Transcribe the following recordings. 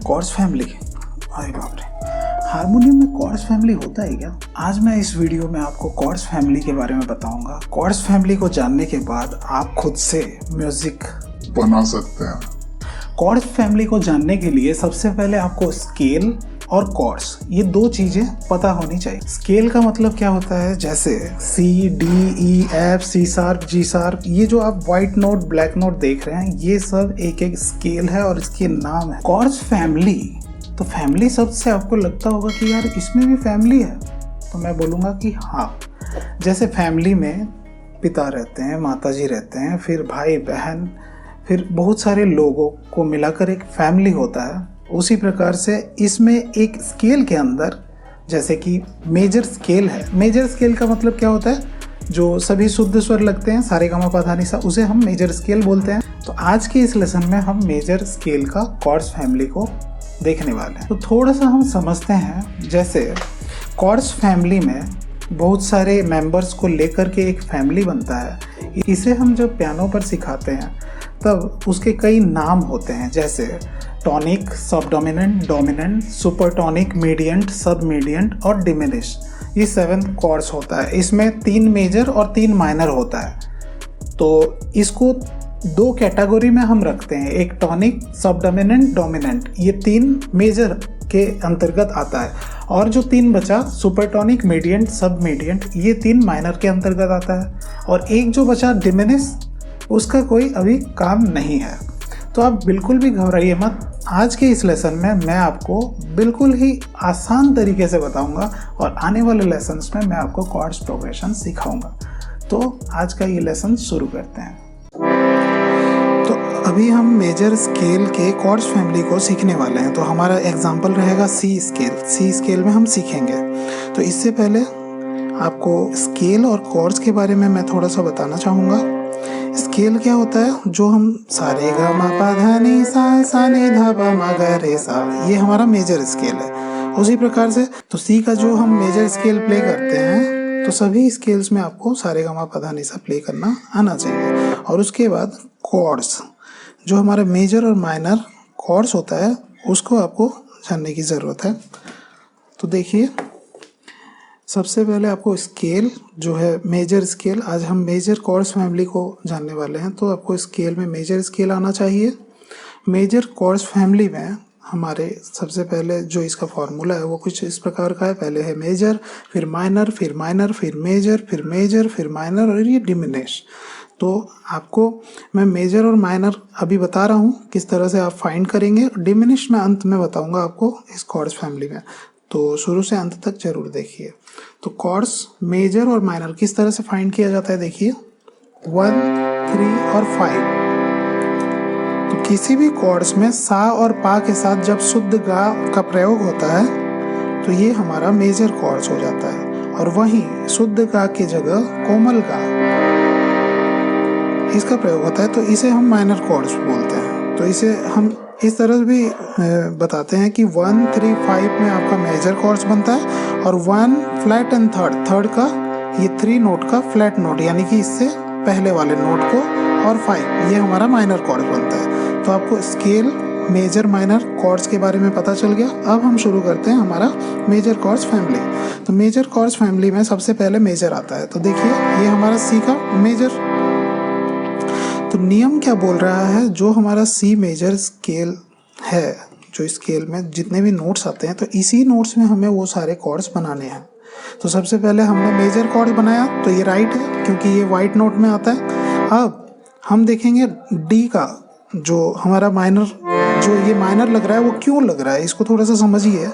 Chords family. अरे बाप रे, हारमोनियम में कॉर्ड्स फैमिली होता है क्या? आज मैं इस वीडियो में आपको कॉर्ड्स फैमिली के बारे में बताऊंगा। कॉर्ड्स फैमिली को जानने के बाद आप खुद से म्यूजिक बना सकते हैं। कॉर्ड्स फैमिली को जानने के लिए सबसे पहले आपको स्केल और कॉर्ड्स, ये दो चीजें पता होनी चाहिए। स्केल का मतलब क्या होता है, जैसे C, D, E, F, C sharp, G sharp, ये जो आप व्हाइट नोट, ब्लैक नोट देख रहे हैं, ये सब एक एक स्केल है और इसके नाम है। कॉर्ड्स फैमिली, तो फैमिली शब्द से आपको लगता होगा कि यार इसमें भी फैमिली है, तो मैं बोलूँगा कि हाँ। जैसे फैमिली में पिता रहते हैं, माताजी रहते हैं, फिर भाई बहन, फिर बहुत सारे लोगों को मिलाकर एक फैमिली होता है। उसी प्रकार से इसमें एक स्केल के अंदर, जैसे कि मेजर स्केल है। मेजर स्केल का मतलब क्या होता है, जो सभी शुद्ध स्वर लगते हैं, सारे गा मा पा धा नी सा, उसे हम मेजर स्केल बोलते हैं। तो आज के इस लेसन में हम मेजर स्केल का कॉर्ड्स फैमिली को देखने वाले हैं। तो थोड़ा सा हम समझते हैं। जैसे कॉर्ड्स फैमिली में बहुत सारे मेंबर्स को लेकर के एक फैमिली बनता है। इसे हम जब पियानो पर सिखाते हैं तब उसके कई नाम होते हैं, जैसे टॉनिक, सब डोमिनेंट, डोमिनेंट, सुपर टॉनिक, मीडियंट, सब मीडियंट और डिमिनिश। ये 7 कॉर्ड्स होता है। इसमें 3 मेजर और 3 माइनर होता है। तो इसको 2 कैटेगरी में हम रखते हैं, एक टॉनिक, सब डोमिनेंट, डोमिनेंट, ये 3 मेजर के अंतर्गत आता है, और जो 3 बचा सुपर टॉनिक, मीडियंट, सब मीडियंट, ये 3 माइनर के अंतर्गत आता है। और एक जो बचा डिमिनिश, उसका कोई अभी काम नहीं है। तो आप बिल्कुल भी घबराइए मत। आज के इस लेसन में मैं आपको बिल्कुल ही आसान तरीके से बताऊंगा और आने वाले लेसन्स में मैं आपको कॉर्ड्स प्रोग्रेशन सिखाऊंगा। तो आज का ये लेसन शुरू करते हैं। तो अभी हम मेजर स्केल के कॉर्ड्स फैमिली को सीखने वाले हैं। तो हमारा एग्जाम्पल रहेगा सी स्केल। सी स्केल में हम सीखेंगे। तो इससे पहले आपको स्केल और कॉर्ड्स के बारे में मैं थोड़ा सा बताना चाहूँगा। स्केल क्या होता है, जो हम सारे गा मा पा धा नी सा नी धा पा मा गा रे सा, ये हमारा मेजर स्केल है। उसी प्रकार से तो सी का जो हम मेजर स्केल प्ले करते हैं, तो सभी स्केल्स में आपको सारे गा मा पा धा नी सा प्ले करना आना चाहिए। और उसके बाद कॉर्ड्स, जो हमारा मेजर और माइनर कॉर्ड्स होता है, उसको आपको जानने की ज़रूरत है। तो देखिए, सबसे पहले आपको स्केल जो है मेजर स्केल, आज हम मेजर कॉर्ड्स फैमिली को जानने वाले हैं। तो आपको स्केल में मेजर स्केल आना चाहिए। मेजर कॉर्ड्स फैमिली में हमारे सबसे पहले जो इसका फॉर्मूला है वो कुछ इस प्रकार का है। पहले है मेजर, फिर माइनर, फिर माइनर, फिर मेजर, फिर मेजर, फिर माइनर और ये डिमिनिश। तो आपको मैं मेजर और माइनर अभी बता रहा हूँ किस तरह से आप फाइंड करेंगे। डिमिनिश मैं अंत में बताऊँगा आपको इस कॉर्ड्स फैमिली में। तो शुरू से अंत तक जरूर देखिए। तो कॉर्ड्स मेजर और माइनर किस तरह से फाइंड किया जाता है, देखिए 1, 3 और 5। तो किसी भी कॉर्ड्स में सा और पा के साथ जब शुद्ध गा का प्रयोग होता है तो ये हमारा मेजर कॉर्ड्स हो जाता है, और वहीं शुद्ध गा की जगह कोमल गा इसका प्रयोग होता है, तो इसे हम माइनर कॉर्ड्स बोलते हैं। तो इसे हम इस तरह भी बताते हैं कि 1, 3, 5 में आपका मेजर कॉर्ड्स बनता है, और 1 फ्लैट एंड थर्ड का ये 3 नोट का फ्लैट नोट, यानी कि इससे पहले वाले नोट को, और 5 ये हमारा माइनर कॉर्ड्स बनता है। तो आपको स्केल, मेजर, माइनर कॉर्ड्स के बारे में पता चल गया। अब हम शुरू करते हैं हमारा मेजर कॉर्ड्स फैमिली। तो मेजर कॉर्ड्स फैमिली में सबसे पहले मेजर आता है। तो देखिए, ये हमारा सी का मेजर। तो नियम क्या बोल रहा है, जो हमारा सी मेजर स्केल है, जो स्केल में जितने भी नोट्स आते हैं, तो इसी नोट्स में हमें वो सारे कॉर्ड्स बनाने हैं। तो सबसे पहले हमने मेजर कॉर्ड बनाया, तो ये राइट है क्योंकि ये वाइट नोट में आता है। अब हम देखेंगे डी का, जो हमारा माइनर, जो ये माइनर लग रहा है वो क्यों लग रहा है, इसको थोड़ा सा समझिए।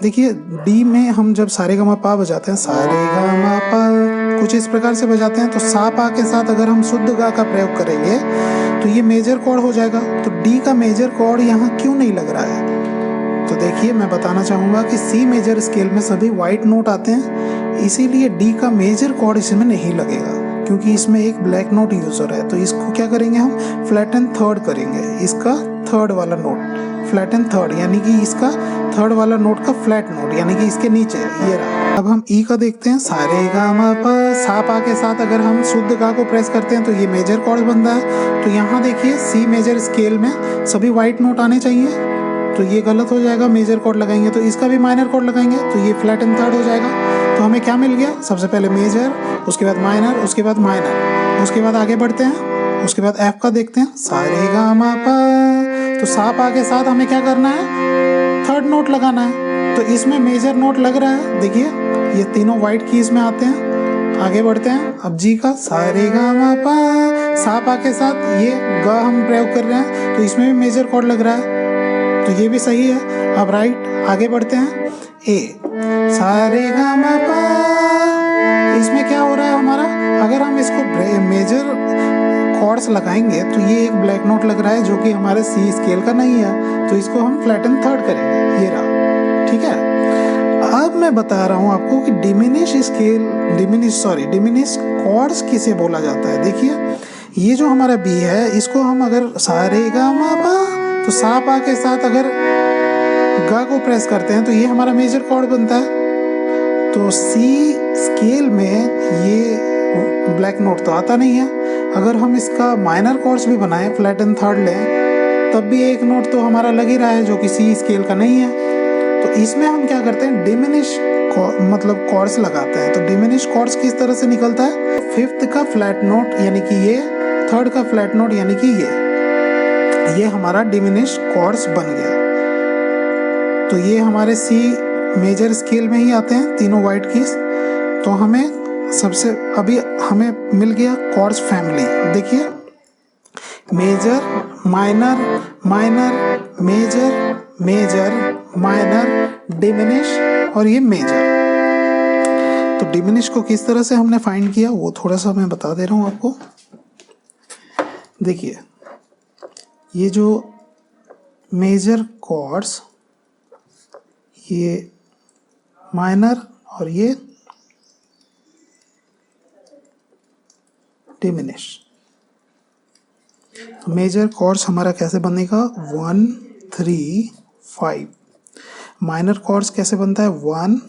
देखिए, डी में हम जब सारे गा मा पा बजाते हैं, सारे गा मा पा कुछ इस प्रकार से बजाते हैं, तो सा पा के साथ अगर हम शुद्ध गा का प्रयोग करेंगे तो ये मेजर कॉर्ड हो जाएगा। तो डी का मेजर कॉर्ड यहाँ क्यों नहीं लग रहा है, तो देखिए मैं बताना चाहूँगा कि सी मेजर स्केल में सभी वाइट नोट आते हैं, इसीलिए डी का मेजर कॉर्ड इसमें नहीं लगेगा, क्योंकि इसमें एक ब्लैक नोट यूज हो रहा है। तो इसको क्या करेंगे, हम फ्लैट एंड थर्ड करेंगे। इसका थर्ड वाला नोट फ्लैट एंड थर्ड, यानी कि इसका थर्ड वाला नोट का फ्लैट नोट, यानी कि इसके नीचे ये रहा। अब हम ई का देखते हैं, सारे गा मा पा, सा पा के साथ अगर हम शुद्ध गा को प्रेस करते हैं तो ये मेजर कॉर्ड बनता है। तो यहाँ देखिए, सी मेजर स्केल में सभी वाइट नोट आने चाहिए, तो ये गलत हो जाएगा, मेजर कॉर्ड लगाएंगे तो इसका भी माइनर कॉर्ड लगाएंगे तो ये फ्लैट एंड थर्ड हो जाएगा। तो हमें क्या मिल गया, सबसे पहले मेजर, उसके बाद माइनर, उसके बाद माइनर, उसके बाद आगे बढ़ते हैं, उसके बाद एफ का देखते हैं, सा रे गा मा पा। तो सा पा के साथ हमें क्या करना है, थर्ड नोट लगाना है। तो इसमें मेजर नोट लग रहा है, देखिए ये तीनों वाइट कीज में आते हैं। आगे बढ़ते हैं, अब जी का सा रे गा मा पा, सा पा के साथ ये ग हम प्रयोग कर रहे हैं तो इसमें भी मेजर कॉर्ड लग रहा है, तो ये भी सही है। अब राइट आगे बढ़ते हैं, ए सा रे गा मा पा, इसमें क्या हो रहा है हमारा, अगर हम इसको मेजर कॉर्ड्स लगाएंगे तो ये एक ब्लैक नोट लग रहा है जो कि हमारे सी स्केल का नहीं है, तो इसको हम फ्लैट एंड थर्ड करेंगे, ये रहा, ठीक है। अब मैं बता रहा हूँ आपको कि डिमिनिश कॉर्ड्स किसे बोला जाता है। देखिए ये जो हमारा बी है, इसको हम अगर सा रे गा मा पा, तो सा पा के साथ अगर गा को प्रेस करते हैं तो ये हमारा मेजर कॉर्ड बनता है। तो सी स्केल में ये ब्लैक नोट तो आता नहीं है। अगर हम इसका माइनर कॉर्ड्स भी बनाएं, फ्लैट एंड थर्ड लें, तब भी एक नोट तो हमारा लग ही रहा है जो कि सी स्केल का नहीं है। तो इसमें हम क्या करते हैं, डिमिनिश मतलब कॉर्ड्स लगाते हैं। तो डिमिनिश कॉर्ड्स किस तरह से निकलता है, फिफ्थ का फ्लैट नोट यानी कि ये, थर्ड का फ्लैट नोट यानी कि ये हमारा डिमिनिश कॉर्ड्स बन गया। तो ये हमारे सी मेजर स्केल में ही आते हैं तीनों वाइट कीज। तो हमें सबसे अभी हमें मिल गया कॉर्ड्स फैमिली। देखिए major, minor, minor, major, major, minor, diminish और ये मेजर। तो डिमिनिश को किस तरह से हमने फाइंड किया वो थोड़ा सा मैं बता दे रहा हूँ आपको। देखिए ये जो मेजर कॉर्ड्स, ये माइनर और ये डिमिनिश, मेजर कॉर्ड्स हमारा कैसे बनेगा, 1 3 5। माइनर कॉर्ड्स कैसे बनता है, 1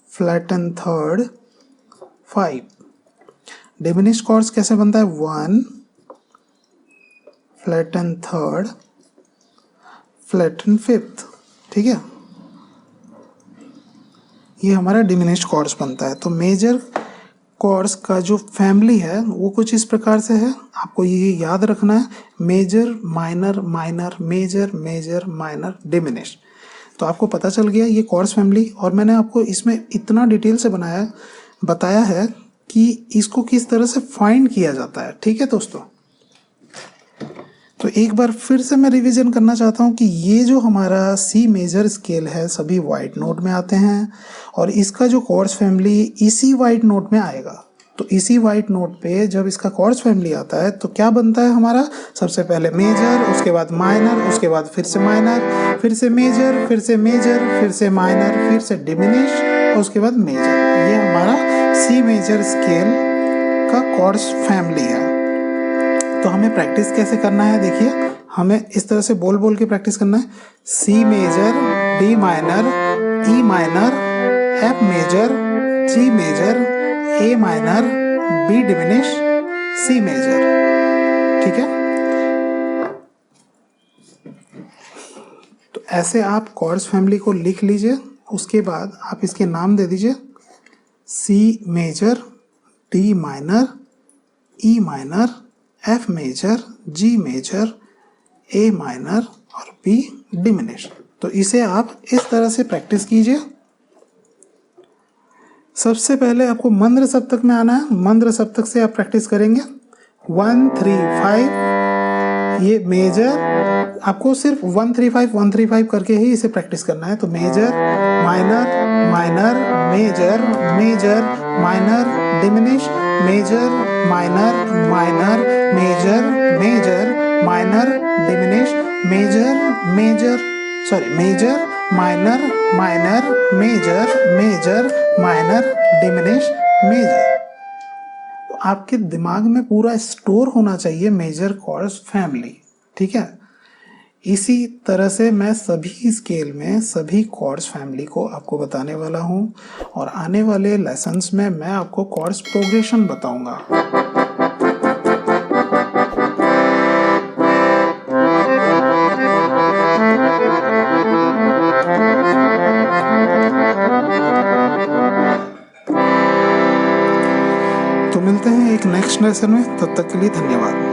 flat and third 5। Diminish chords कैसे बनता है, 1 flat and third flat and fifth, ठीक है। ये हमारा डिमिनिश कॉर्ड्स बनता है। तो मेजर कॉर्ड्स का जो फैमिली है वो कुछ इस प्रकार से है, आपको ये याद रखना है, major, minor, minor, major, major, minor, diminish. तो आपको पता चल गया ये कॉर्ड्स फैमिली। और मैंने आपको इसमें इतना डिटेल से बताया है कि इसको किस तरह से फाइंड किया जाता है, ठीक है दोस्तों। तो एक बार फिर से मैं रिवीजन करना चाहता हूँ कि ये जो हमारा सी मेजर स्केल है सभी वाइट नोट में आते हैं और इसका जो कॉर्ड्स फैमिली इसी वाइट नोट में आएगा। तो इसी वाइट नोट पे जब इसका कॉर्ड्स फैमिली आता है तो क्या बनता है हमारा, सबसे पहले मेजर, उसके बाद माइनर, उसके बाद फिर से माइनर, फिर से मेजर, फिर से मेजर, फिर से माइनर, फिर से डिमिनिश और उसके बाद मेजर। ये हमारा सी मेजर स्केल का कॉर्ड्स फैमिली है। तो हमें प्रैक्टिस कैसे करना है, देखिए हमें इस तरह से बोल बोल के प्रैक्टिस करना है, C major, D minor, E minor, F major, G major, A minor, B diminish, C major, ठीक है। तो ऐसे आप कॉर्ड्स फैमिली को लिख लीजिए, उसके बाद आप इसके नाम दे दीजिए, C major, D minor, E minor, F major, G major, A minor और बी डिमिनिश। तो इसे आप इस तरह से प्रैक्टिस कीजिए। सबसे पहले आपको मंद्र सप्तक में आना है, मंद्र सप्तक से आप प्रैक्टिस करेंगे। 1 3 5 ये मेजर, आपको सिर्फ 1 3 5 1 3 5 करके ही इसे प्रैक्टिस करना है। तो major, minor, minor, major, major, minor, diminish, major, minor, minor, major, major, minor, diminish, major, major, major, minor, minor, major, major, minor, diminish, major. तो आपके दिमाग में पूरा स्टोर होना चाहिए मेजर कॉर्ड्स फैमिली, ठीक है। इसी तरह से मैं सभी स्केल में सभी कॉर्ड्स फैमिली को आपको बताने वाला हूँ और आने वाले लेसन्स में मैं आपको कॉर्ड्स प्रोग्रेशन बताऊंगा। तो मिलते हैं एक नेक्स्ट लेसन में, तब तक के लिए धन्यवाद।